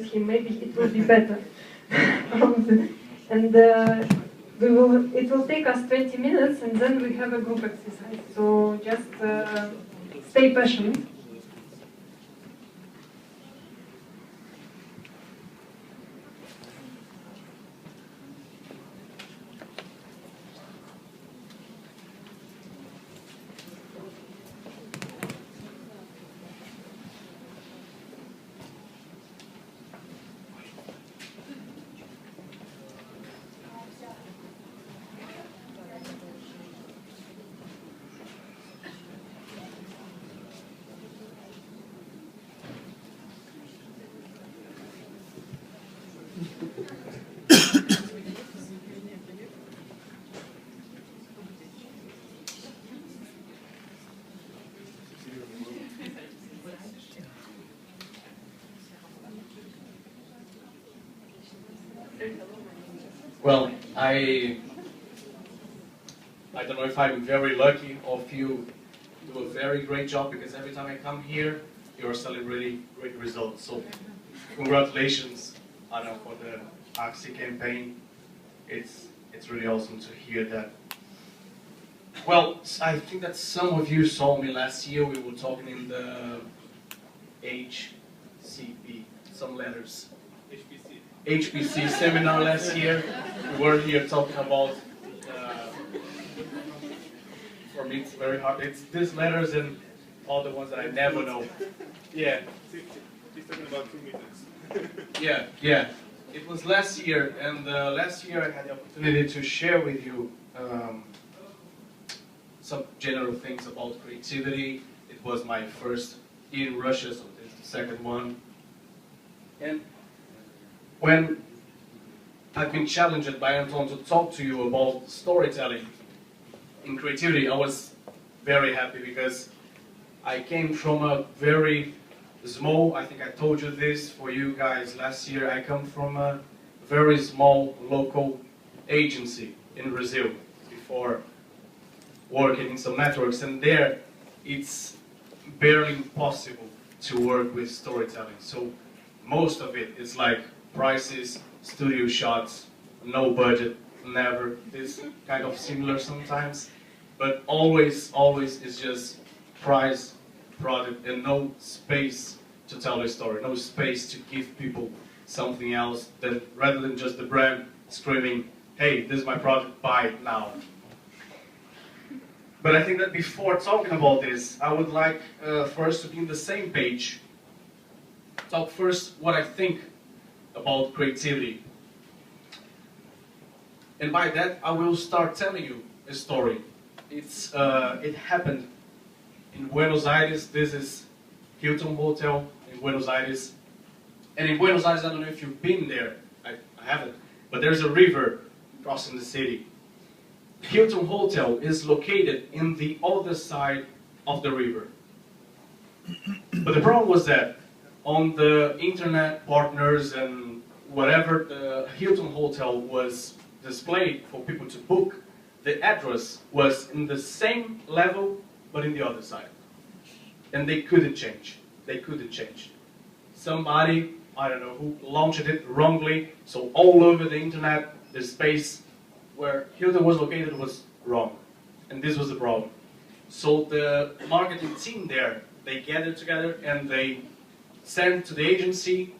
him, maybe it will be better. And it will take us 20 minutes, and then we have a group exercise. So just stay patient. Well, I don't know if I'm very lucky or if you do a very great job, because every time I come here, you're selling really great results. So congratulations, I know, for the Oxy campaign. It's really awesome to hear that. Well, I think that some of you saw me last year. We were talking in the HCP, some letters. HPC seminar last year. We were here talking about, for me it's very hard, it's these letters and all the ones that I never know. Yeah. He's talking about 2 meters. Yeah. It was last year, and last year I had the opportunity to share with you some general things about creativity. It was my first year in Russia, so this is the second one. And when I've been challenged by Anton to talk to you about storytelling in creativity, I was very happy, because I came from a very small, I think I told you this for you guys last year, I come from a very small local agency in Brazil before working in some networks, and there it's barely impossible to work with storytelling. So most of it is like prices, studio shots, no budget, never. This kind of similar sometimes, but always is just price, product, and no space to tell a story, no space to give people something else, that rather than just the brand screaming, hey, this is my product, buy it now. But I think that before talking about this, I would like for us to be on the same page. Talk first what I think about creativity. And by that, I will start telling you a story. It happened in Buenos Aires. This is Hilton Hotel in Buenos Aires. And in Buenos Aires, I don't know if you've been there. I haven't. But there's a river crossing the city. Hilton Hotel is located in the other side of the river. But the problem was that on the internet partners and whatever the Hilton Hotel was displayed for people to book, the address was in the same level but in the other side. And they couldn't change. They couldn't change. Somebody, I don't know who, launched it wrongly, so all over the internet, the space where Hilton was located was wrong. And this was the problem. So the marketing team there, they gathered together and they sent to the agency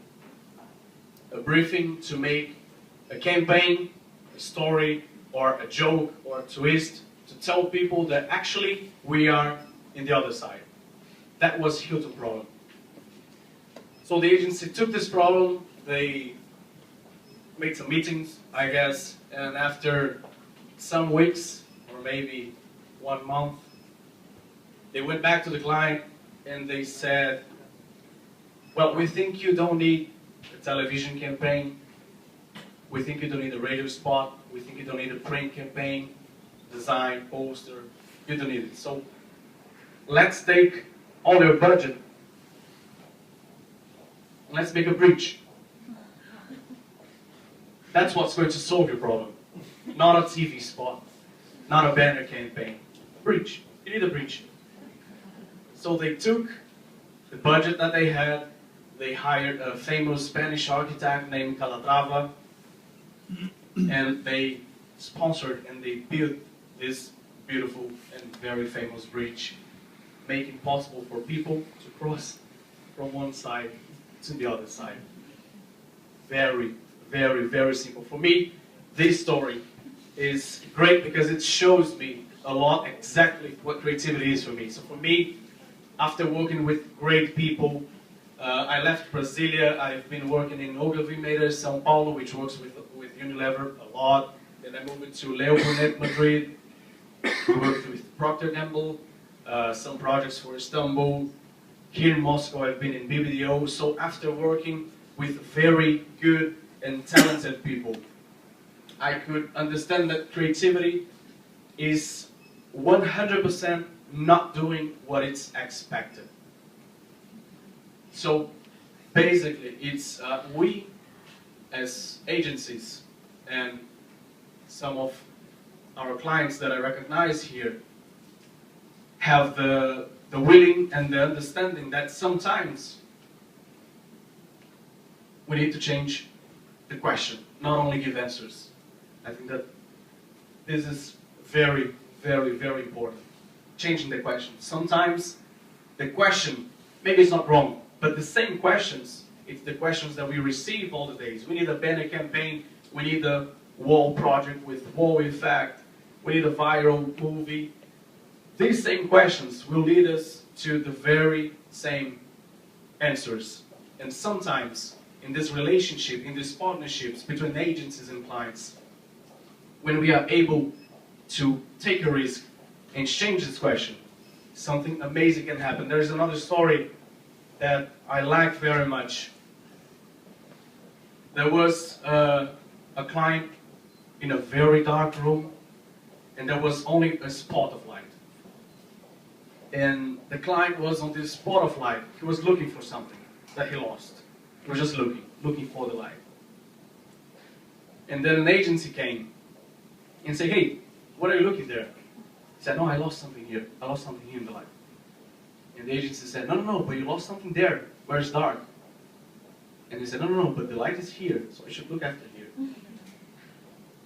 a briefing to make a campaign, a story, or a joke, or a twist, to tell people that actually we are in the other side. That was Hilton's problem. So the agency took this problem, they made some meetings, I guess, and after some weeks, or maybe 1 month, they went back to the client and they said, well, we think you don't need a television campaign, we think you don't need a radio spot, we think you don't need a print campaign, design, poster, you don't need it. So let's take all your budget, let's make a bridge. That's what's going to solve your problem. Not a TV spot, not a banner campaign. A bridge. You need a bridge. So they took the budget that they had, they hired a famous Spanish architect named Calatrava, and they sponsored and they built this beautiful and very famous bridge, making it possible for people to cross from one side to the other side. Very, very, very simple. For me, this story is great because it shows me a lot exactly what creativity is for me. So for me, after working with great people, I left Brasilia. I've been working in Ogilvy Mater, São Paulo, which works with Unilever a lot. Then I moved to Leo Burnett, Madrid. We worked with Procter & Gamble, some projects for Istanbul. Here in Moscow, I've been in BBDO. So after working with very good and talented people, I could understand that creativity is 100% not doing what it's expected. So basically, it's we as agencies and some of our clients that I recognize here have the willing and the understanding that sometimes we need to change the question, not only give answers. I think that this is very, very, very important. Changing the question. Sometimes the question, maybe it's not wrong, but the same questions, it's the questions that we receive all the days. We need a banner campaign, we need a wall project with wall effect, we need a viral movie. These same questions will lead us to the very same answers. And sometimes in this relationship, in these partnerships between agencies and clients, when we are able to take a risk and change this question, something amazing can happen. There is another story that I like very much. There was a client in a very dark room, and there was only a spot of light. And the client was on this spot of light. He was looking for something that he lost. He was just looking for the light. And then an agency came and said, "Hey, what are you looking there?" He said, "No, I lost something here. I lost something here in the light." And the agency said, no, but you lost something there where it's dark." And he said, no, but the light is here, so I should look after here.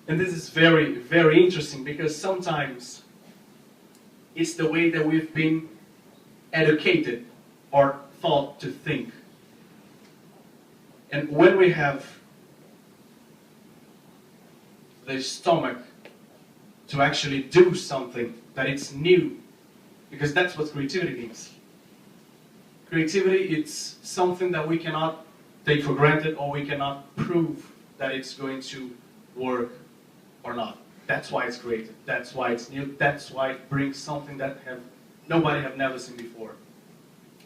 And this is very, very interesting because sometimes it's the way that we've been educated or taught to think. And when we have the stomach to actually do something that it's new, because that's what creativity means. Creativity, it's something that we cannot take for granted or we cannot prove that it's going to work or not. That's why it's creative. That's why it's new. That's why it brings something that nobody have never seen before.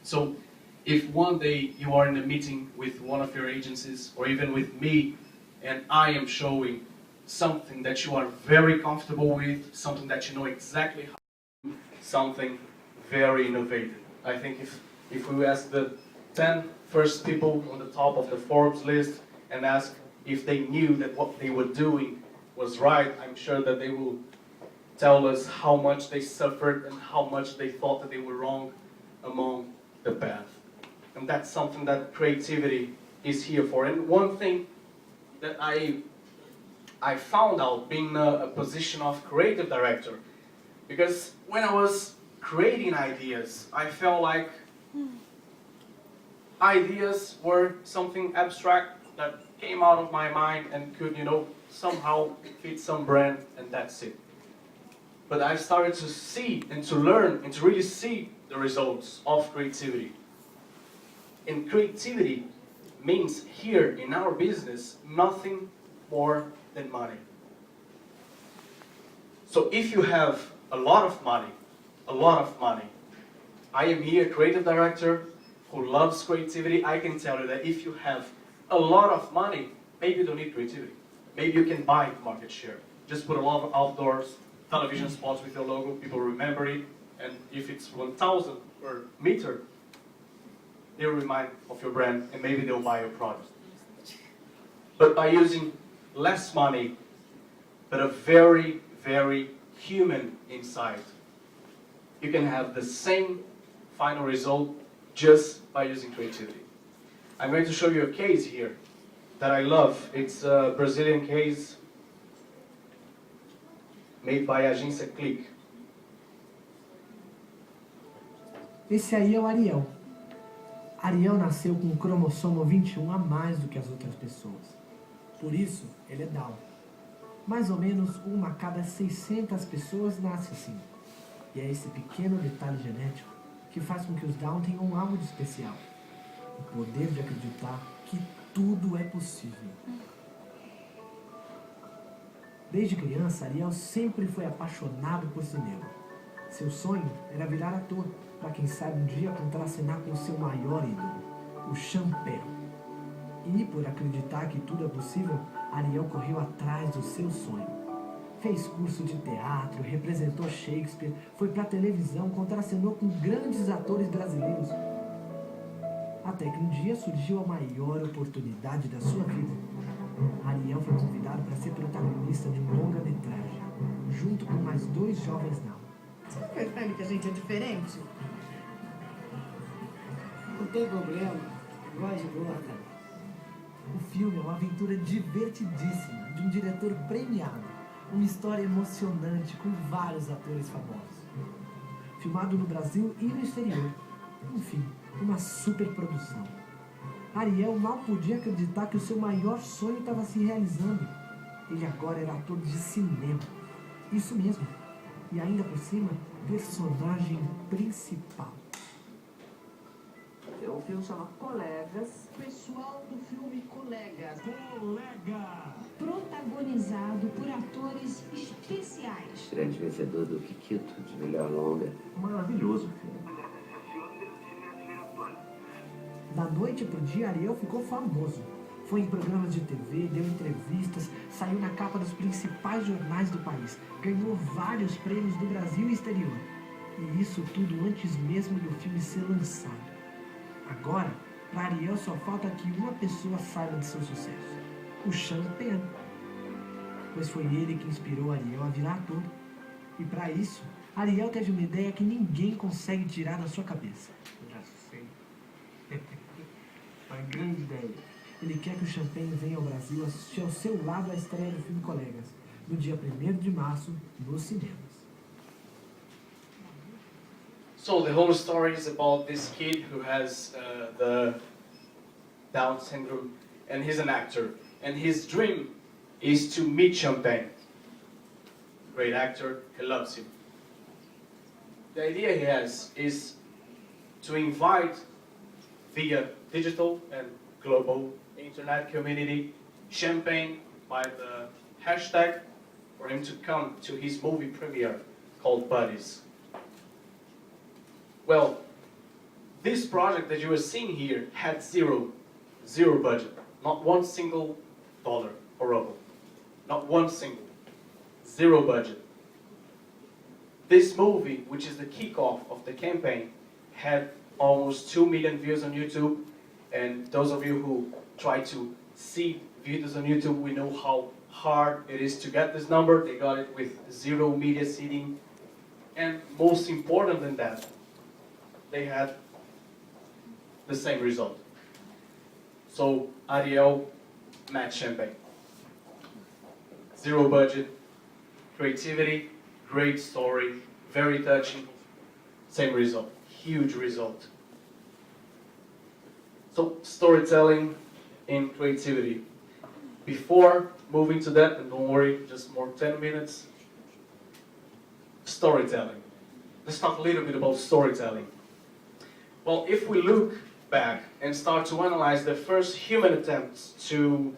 So if one day you are in a meeting with one of your agencies or even with me and I am showing something that you are very comfortable with, something that you know exactly how to do, something very innovative. I think if we ask the 10 first people on the top of the Forbes list and ask if they knew that what they were doing was right, I'm sure that they will tell us how much they suffered and how much they thought that they were wrong among the path. And that's something that creativity is here for. And one thing that I found out being a position of creative director, because when I was creating ideas, I felt like ideas were something abstract that came out of my mind and could, somehow fit some brand, and that's it. But I started to see and to learn and to really see the results of creativity. And creativity means here in our business nothing more than money. So if you have a lot of money, I am here, creative director who loves creativity. I can tell you that if you have a lot of money, maybe you don't need creativity. Maybe you can buy market share. Just put a lot of outdoors television spots with your logo, people remember it, and if it's 1,000 per meter, they'll remind of your brand and maybe they'll buy your product. But by using less money, but a very, very human insight, you can have the same final result just by using creativity. I'm going to show you a case here that I love. It's a Brazilian case made by Agência Click. Esse aí é o Ariel. Ariel nasceu com o cromossomo 21 a mais do que as outras pessoas. Por isso, ele é Down. Mais ou menos uma a cada 600 pessoas nasce assim. E é esse pequeno detalhe genético que faz com que os Down tenham algo de especial. O poder de acreditar que tudo é possível. Desde criança, Ariel sempre foi apaixonado por cinema. Seu sonho era virar ator, para quem sabe um dia contracenar com seu maior ídolo, o Champagne. E por acreditar que tudo é possível, Ariel correu atrás do seu sonho. Fez curso de teatro, representou Shakespeare, foi para a televisão, contracenou com grandes atores brasileiros. Até que um dia surgiu a maior oportunidade da sua vida. Ariel foi convidado para ser protagonista de um longa-metragem, junto com mais 2 jovens não. Você não percebe que a gente é diferente? Não tem problema, voz de gorda. O filme é uma aventura divertidíssima, de um diretor premiado. Uma história emocionante com vários atores famosos. Filmado no Brasil e no exterior. Enfim, uma super produção. Ariel mal podia acreditar que o seu maior sonho estava se realizando. Ele agora era ator de cinema. Isso mesmo. E ainda por cima, personagem principal. O filme chama Colegas. Pessoal do filme Colegas. Protagonizado por atores especiais. Grande vencedor do Kikito de melhor longa. Maravilhoso filme. Da noite pro dia, Ariel ficou famoso. Foi em programas de TV, deu entrevistas, saiu na capa dos principais jornais do país, ganhou vários prêmios do Brasil e exterior. E isso tudo antes mesmo do filme ser lançado. Agora, para Ariel só falta que uma pessoa saiba de seu sucesso. O Champagne. Pois foi ele que inspirou Ariel a virar ator. E para isso, Ariel teve uma ideia que ninguém consegue tirar da sua cabeça. Já sei. Uma grande ideia. Ele quer que o Champagne venha ao Brasil assistir ao seu lado a estreia do filme Colegas, no dia 1º de março, nos cinemas. So the whole story is about this kid who has the Down syndrome, and he's an actor. And his dream is to meet Champagne. Great actor, he loves him. The idea he has is to invite via digital and global internet community Champagne by the hashtag for him to come to his movie premiere called Buddies. Well, this project that you are seeing here had zero budget. Not one single dollar or ruble. Not one single. Zero budget. This movie, which is the kickoff of the campaign, had almost 2 million views on YouTube. And those of you who try to see videos on YouTube, we know how hard it is to get this number. They got it with 0 media seeding. And most important than that, they had the same result. So Ariel met Champagne. Zero budget, creativity, great story, very touching, same result, huge result. So storytelling and creativity. Before moving to that, and don't worry, just more 10 minutes. Storytelling. Let's talk a little bit about storytelling. Well, if we look back and start to analyze the first human attempts to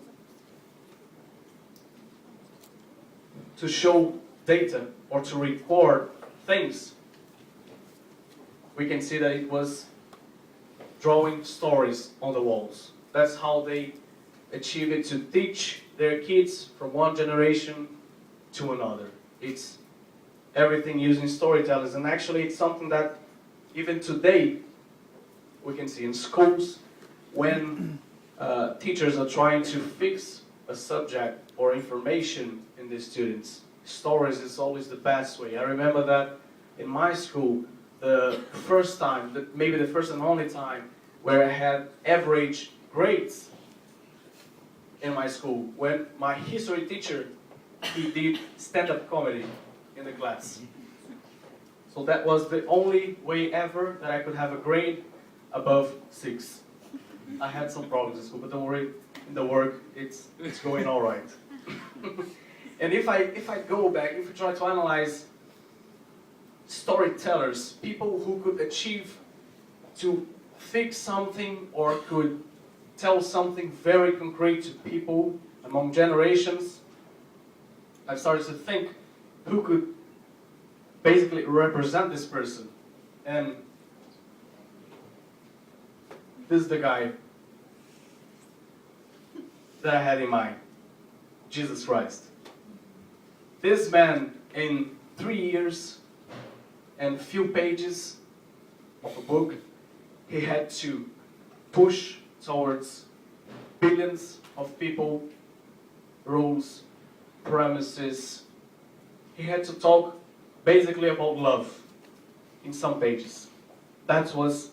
show data or to record things, we can see that it was drawing stories on the walls. That's how they achieve it, to teach their kids from one generation to another. It's everything using storytellers, and actually it's something that even today we can see in schools when teachers are trying to fix a subject or information in the students. Stories is always the best way. I remember that in my school, the first time, maybe the first and only time, where I had average grades in my school when my history teacher, he did stand-up comedy in the class. So that was the only way ever that I could have a grade above 6. I had some problems in school, but don't worry, in the work, it's going all right. And if I go back, if we try to analyze storytellers, people who could achieve to fix something or could tell something very concrete to people among generations, I've started to think who could basically represent this person. And this is the guy that I had in mind, Jesus Christ. This man, in 3 years and few pages of a book, he had to push towards billions of people, rules, premises. He had to talk basically about love in some pages. That was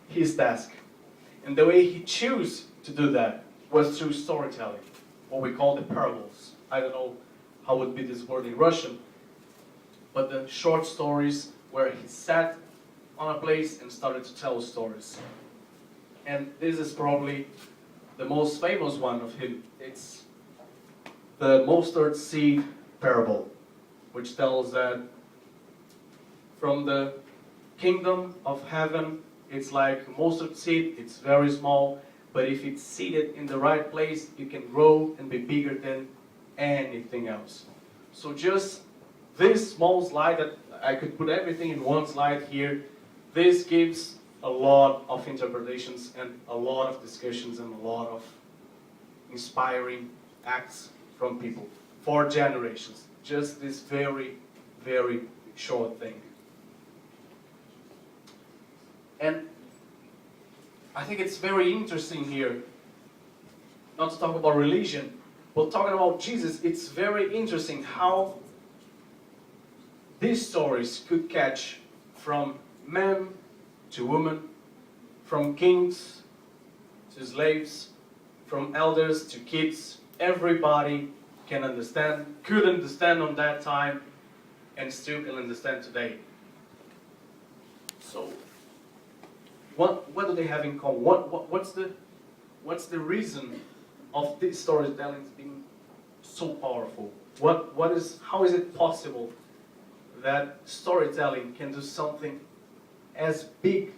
his task. And the way he chose to do that was through storytelling, what we call the parables. I don't know how would be this word in Russian, but the short stories where he sat on a place and started to tell stories. And this is probably the most famous one of him. It's the mustard seed parable, which tells that from the kingdom of heaven, it's like a mustard seed, it's very small, but if it's seeded in the right place, it can grow and be bigger than anything else. So just this small slide, that I could put everything in one slide here, this gives a lot of interpretations and a lot of discussions and a lot of inspiring acts from people for generations. Just this very, very short thing. And I think it's very interesting here, not to talk about religion, but talking about Jesus. It's very interesting how these stories could catch from man to woman, from kings to slaves, from elders to kids. Everybody can understand, could understand on that time, and still can understand today. So, what do they have in common? What's the reason of this storytelling being so powerful? How is it possible that storytelling can do something as big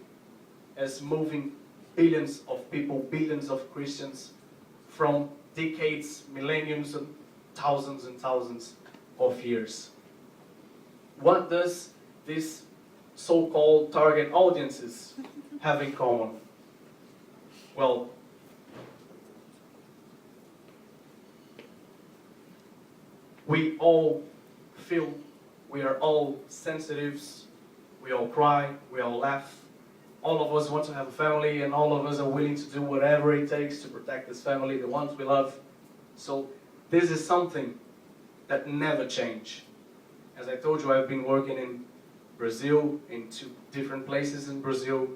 as moving billions of people, billions of Christians from decades, millenniums, and thousands of years? What does this so-called target audiences have in common? Well, we all feel, we are all sensitives, we all cry, we all laugh. All of us want to have a family, and all of us are willing to do whatever it takes to protect this family, the ones we love. So this is something that never changes. As I told you, I've been working in Brazil, in 2 different places in Brazil,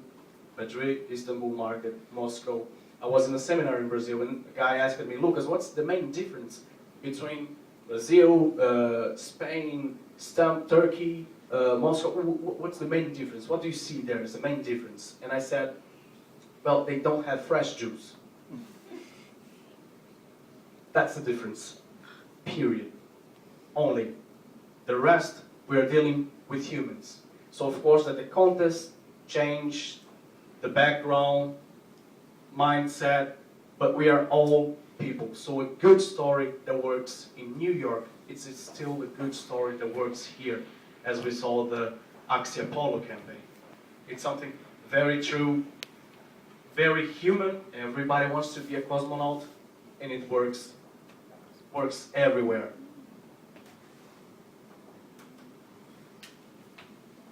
Madrid, Istanbul market, Moscow. I was in a seminar in Brazil, and a guy asked me, Lucas, what's the main difference between Brazil, Spain, Turkey, Moscow? What's the main difference? What do you see there as the main difference? And I said, well, they don't have fresh juice. That's the difference. Period. Only. The rest, we are dealing with humans. So of course that the context changed, the background, mindset, but we are all people. So a good story that works in New York, it's still a good story that works here, as we saw the Axie Apollo campaign. It's something very true, very human. Everybody wants to be a cosmonaut, and it works everywhere.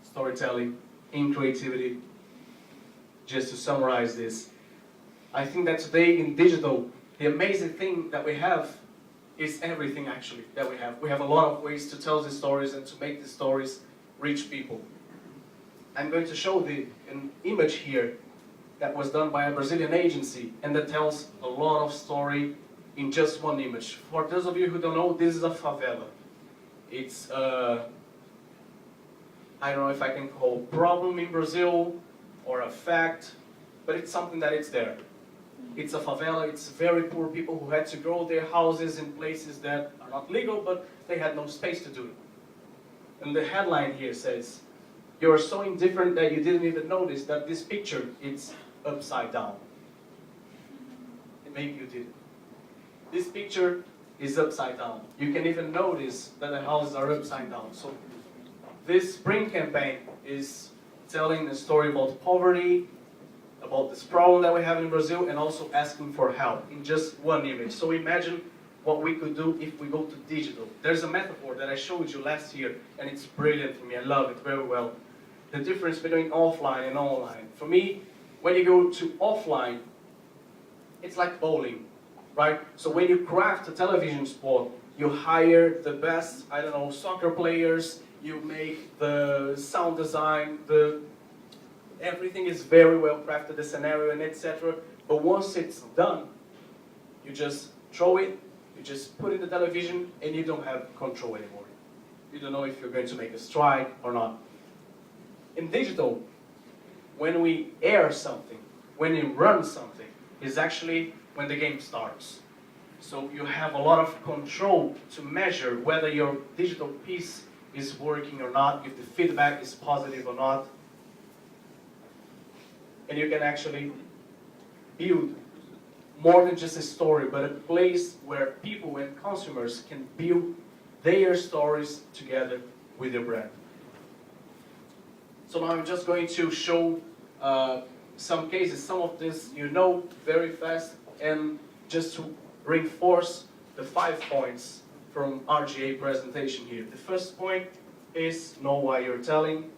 Storytelling, in creativity. Just to summarize this, I think that today in digital, the amazing thing that we have is everything actually that we have. We have a lot of ways to tell these stories and to make these stories reach people. I'm going to show an image here that was done by a Brazilian agency and that tells a lot of story in just one image. For those of you who don't know, this is a favela. It's I don't know if I can call problem in Brazil or a fact, but it's something that it's there. It's a favela, it's very poor people who had to grow their houses in places that are not legal, but they had no space to do it. And the headline here says, "You are so indifferent that you didn't even notice that this picture is upside down." And maybe you didn't. This picture is upside down. You can even notice that the houses are upside down. So this spring campaign is telling a story about poverty, about this problem that we have in Brazil, and also asking for help in just one image. So imagine what we could do if we go to digital. There's a metaphor that I showed you last year, and it's brilliant for me. I love it very well. The difference between offline and online. For me, when you go to offline, it's like bowling, right? So when you craft a television sport, you hire the best, I don't know, soccer players, you make the sound design, everything is very well crafted, the scenario and etc. But once it's done, you just throw it, you just put it in the television, and you don't have control anymore. You don't know if you're going to make a strike or not. In digital, when we air something, when we run something, is actually when the game starts. So you have a lot of control to measure whether your digital piece is working or not, if the feedback is positive or not. And you can actually build more than just a story, but a place where people and consumers can build their stories together with your brand. So now I'm just going to show some cases. Some of this you know very fast, and just to reinforce the 5 points from RGA presentation here. The first point is know why you're telling,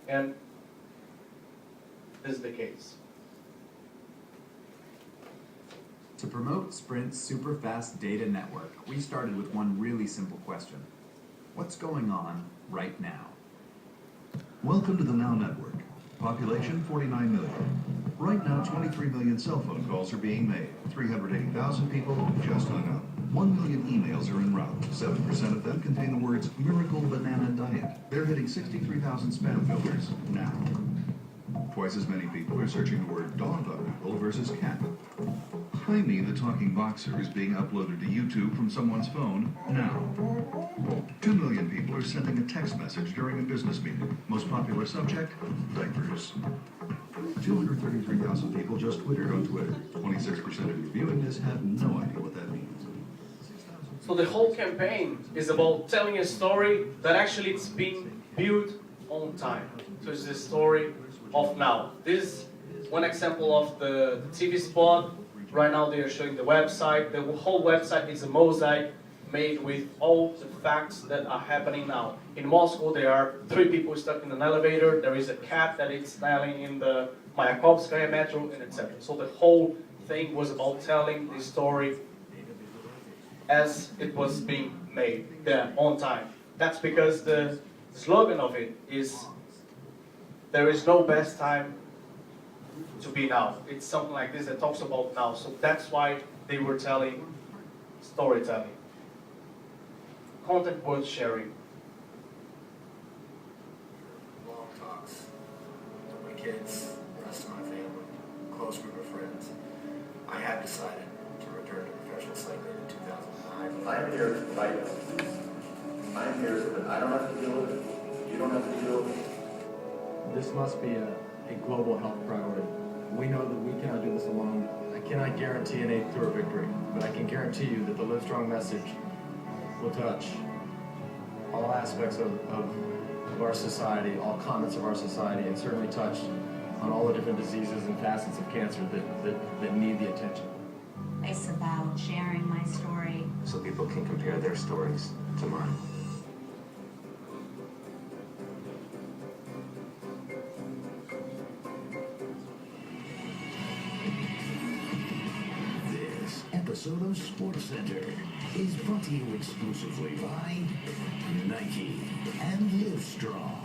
and this is the case. To promote Sprint's super fast data network, we started with one really simple question. What's going on right now? Welcome to the Now Network. Population 49 million. Right now, 23 million cell phone calls are being made. 380,000 people just hung up. 1 million emails are en route. 7% of them contain the words Miracle Banana Diet. They're hitting 63,000 spam filters now. Twice as many people are searching the word dog on Google versus cat. Jaime the Talking Boxer is being uploaded to YouTube from someone's phone now. 2 million people are sending a text message during a business meeting. Most popular subject? Diapers. 233,000 people just Twittered on Twitter. 26% of you viewing this have no idea what that means. So the whole campaign is about telling a story that actually it's being built on time. So it's the story of now. This is one example of the TV spot. Right now they are showing the website. The whole website is a mosaic made with all the facts that are happening now. In Moscow there are 3 people stuck in an elevator. There is a cat that is standing in the Mayakovskaya metro, and etc. So the whole thing was about telling the story as it was being made there on time. That's because the slogan of it is, there is no best time to be now. It's something like this that talks about now. So that's why they were telling storytelling. Content worth sharing. Long talks with my kids, the rest of my family, close group of friends. I have decided to return to professional cycling in 2009. I'm here to fight it. I'm here so that I don't have to deal with it. You don't have to deal with it. This must be a global health priority. We know that we cannot do this alone. I cannot guarantee an 8th Tour victory, but I can guarantee you that the Live Strong message will touch all aspects of our society, all comments of our society, and certainly touch on all the different diseases and facets of cancer that need the attention. It's about sharing my story so people can compare their stories to mine. This episode of Sports Center is brought to you exclusively by Nike and Live Strong.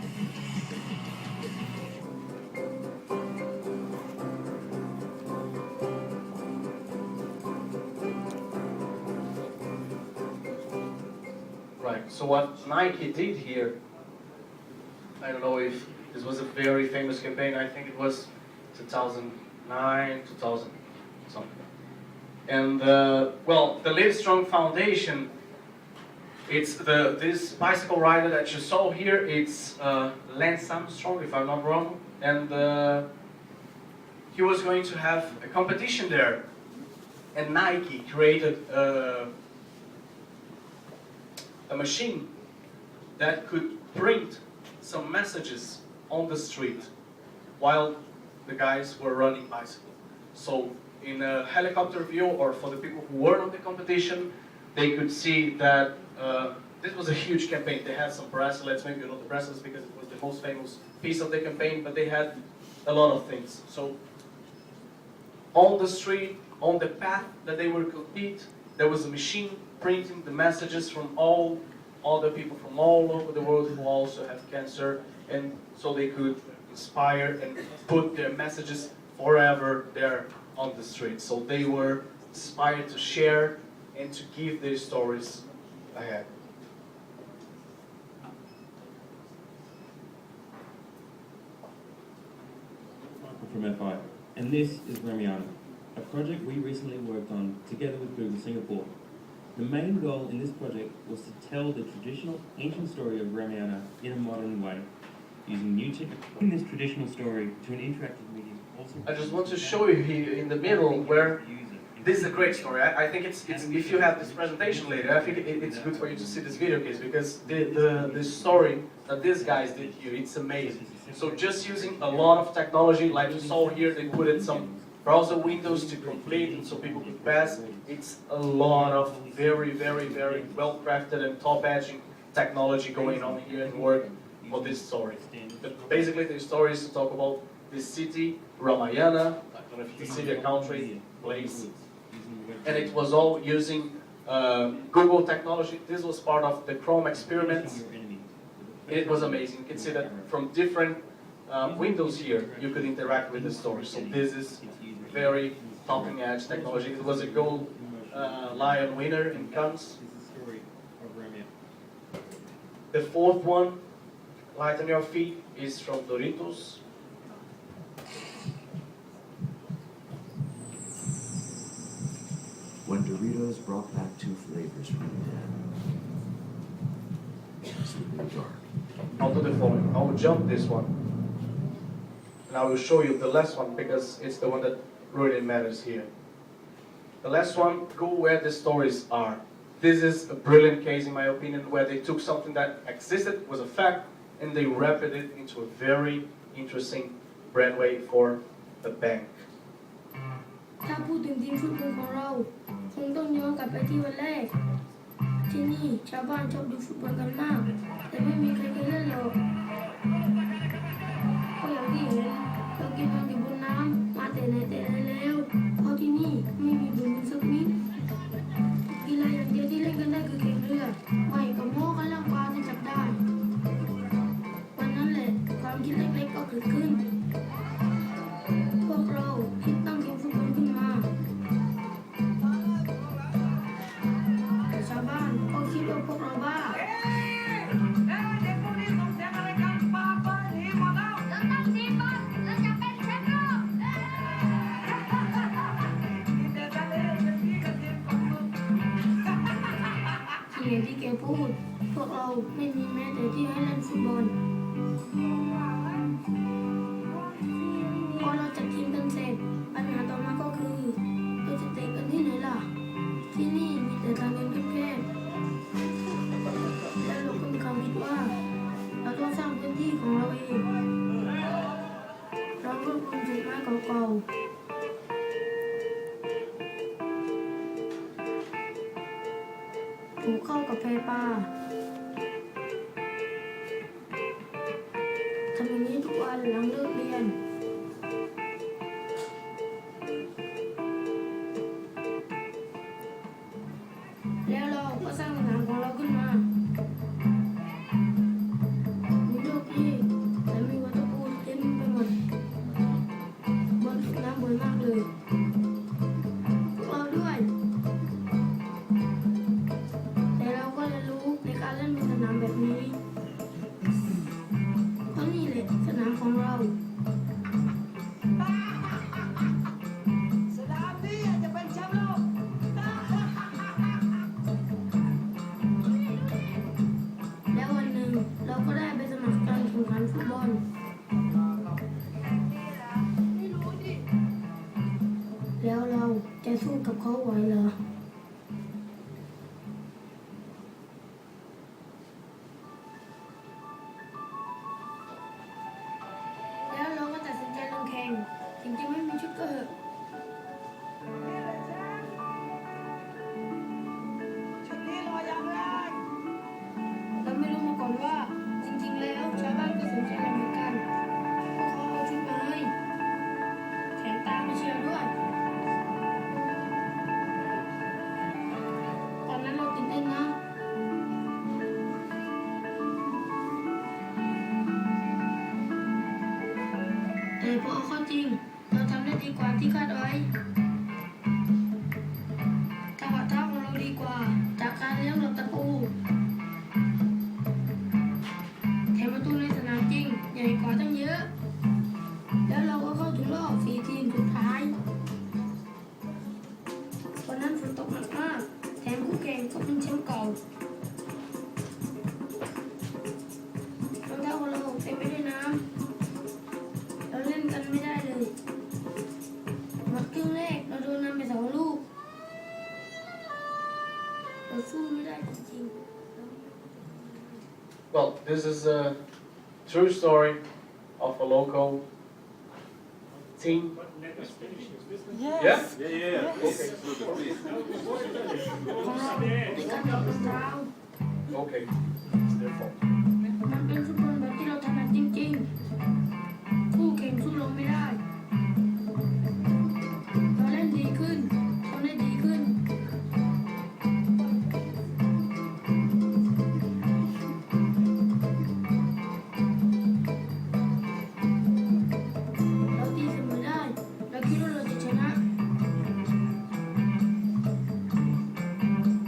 Right. So what Nike did here, I don't know if this was a very famous campaign. I think it was 2009, 2000 something. And well, the Live Strong Foundation. It's this bicycle rider that you saw here. It's Lance Armstrong, if I'm not wrong, and he was going to have a competition there. And Nike created a machine that could print some messages on the street while the guys were running bicycle. So in a helicopter view, or for the people who were on the competition, they could see that this was a huge campaign. They had some bracelets, maybe you know the bracelets because it was the most famous piece of the campaign, but they had a lot of things. So on the street, on the path that they were compete, there was a machine printing the messages from all the people from all over the world who also have cancer, and so they could inspire and put their messages forever there on the street. So they were inspired to share and to give their stories ahead. From FI, and this is Ramiana, a project we recently worked on together with Google Singapore. The main goal in this project was to tell the traditional ancient story of Ramiana in a modern way, using new technology. In this traditional story to an interactive medium. I just want to show you here in the middle where this is a great story. I think it's if you have this presentation later, I think it's good for you to see this video case because the story that these guys did here, it's amazing. So just using a lot of technology, like you saw here, they put in some browser windows to complete and so people could pass. It's a lot of very, very, very well crafted and top edging technology going on here and work for this story. But basically the story is to talk about this city, Ramayana, I don't know if it's a city, a country, place. And it was all using Google technology. This was part of the Chrome experiments. It was amazing. You can see that from different windows here, you could interact with the story. So this is very topping edge technology. It was a gold lion winner in Cannes. The fourth one, Light on Your Feet, is from Doritos. When Doritos brought back two flavors from the dead. Sleeping dark. I'll do the following. I will jump this one. And I will show you the last one because it's the one that really matters here. The last one, go where the stories are. This is a brilliant case in my opinion where they took something that existed, was a fact, and they wrapped it into a very interesting brand way for the bank. ถ้าพูดถึงทีมฟุตบอลของเราคงต้องย้อนกลับไปที่วันแรกที่นี่ชาวบ้านชอบดูฟุตบอลกันมากแต่ไม่มีใครเคยเล่นหรอกก็อย่างที่เห็นเรากินกันอยู่บนน้ำมาแต่ไหนแต่ไรแล้วเพราะที่นี่ไม่มีบนดินสักนิดกีฬาอย่างเดียวที่เล่นกันได้คือแข่งเรือไม่กับโม้กันเรื่องปลาที่จับได้วันนั้นแหละความคิดเล็กๆก็เกิดขึ้นพวกเราคิดตั้งทีมฟุตบอลขึ้นมาแต่ชาวบ้านก็คิดว่าพวกเราบ้าที่อย่างที่แกพูดพวกเราไม่มีแม้แต่ที่ให้เล่นฟุตบอลพอเราจัดทีมกันเสร็จปัญหาต่อมาก็คือเราจะเตะกันที่ไหนล่ะที่นี่มีแต่ทางเดินแคบๆและเราก็มีความคิดว่าเราต้องสร้างพื้นที่ของเราเองเรารวบรวมเศษไม้เก่าๆผูกเข้ากับแพปลาทำอย่างนี้ทุกวันหลังเลิกเรียนแล้วเราก็สร้างสนามของเราขึ้นมามีโลกที่แต่มีวัตถุปูนเต็มไปหมดบนสุดน้ำบ่อยมากเลยพวกเราด้วยแต่เราก็เรียนรู้ในการเล่น จริงเราทำได้ดีกว่าที่คาดไว้จังหวะเท้าของเราดีกว่าจากการเลี้ยงหลบตะปูแถมประตูในสนามจริงใหญ่กว่าตั้งเยอะแล้วเราก็เข้าถึงรอบ4 ทีมสุดท้ายวันนั้นฝนตกหนักมากแถมคู่แข่งก็เป็นแชมป์เก่ารองเท้าของเราเต็มไปด้วยน้ำเราเล่นกันไม่ได้เลยหมดครึ่งแรกเราโดนนำไป2 ลูกเราสู้ไม่ได้จริงๆ Well, this is a true story of a local team. Yes. Yeah? Yeah. Okay, please. ในการตบเท้า Okay. It's their fault. มันเป็นฟุตบอลแบบที่เราถนัดจริงๆคู่แข่งสู้เราไม่ได้เราเล่นดีขึ้นทำได้ดีขึ้นเราตีเสมอได้เราคิดว่าเราจะชนะ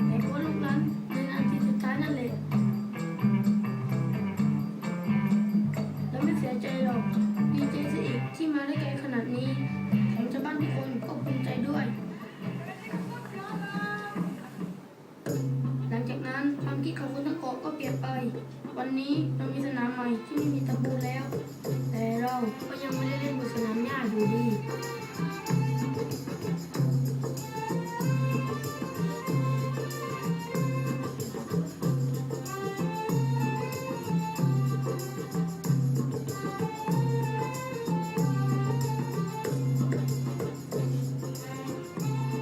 แต่เพราะลูกนั้นในนาทีสุดท้ายนั่นแหละเราไม่เสียใจหรอกดีใจซะอีกที่มาได้ไกลขนาดนี้แถมชาวบ้านทุกคนก็ภูมิใจด้วยหลังจากนั้นความคิดของคนทั้งเกาะก็เปลี่ยนไปวันนี้เรามีสนามใหม่ที่ไม่มีตะปูแล้ว แต่เราก็ยังไม่ได้เล่นบนสนามหญ้าอยู่ดี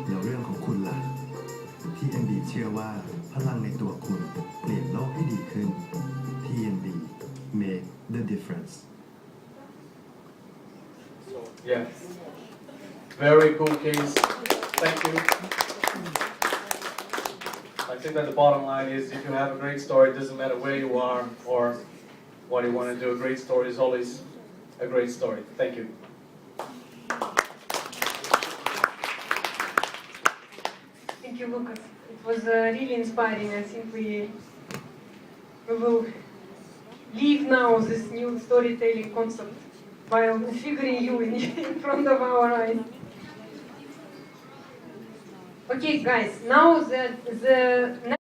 แล้วเรื่องของคุณล่ะ TND เชื่อว่าพลังในตัวคุณเปลี่ยนโลกให้ดีขึ้น TND make the difference So, yeah. Very cool case. Thank you. I think that the bottom line is if you have a great story, it doesn't matter where you are or what you want to do. A great story is always a great story. Thank you. Thank you, Lucas. It was really inspiring. I think we will leave now this new storytelling concept while figuring you in front of our eyes. Okay, guys. Now the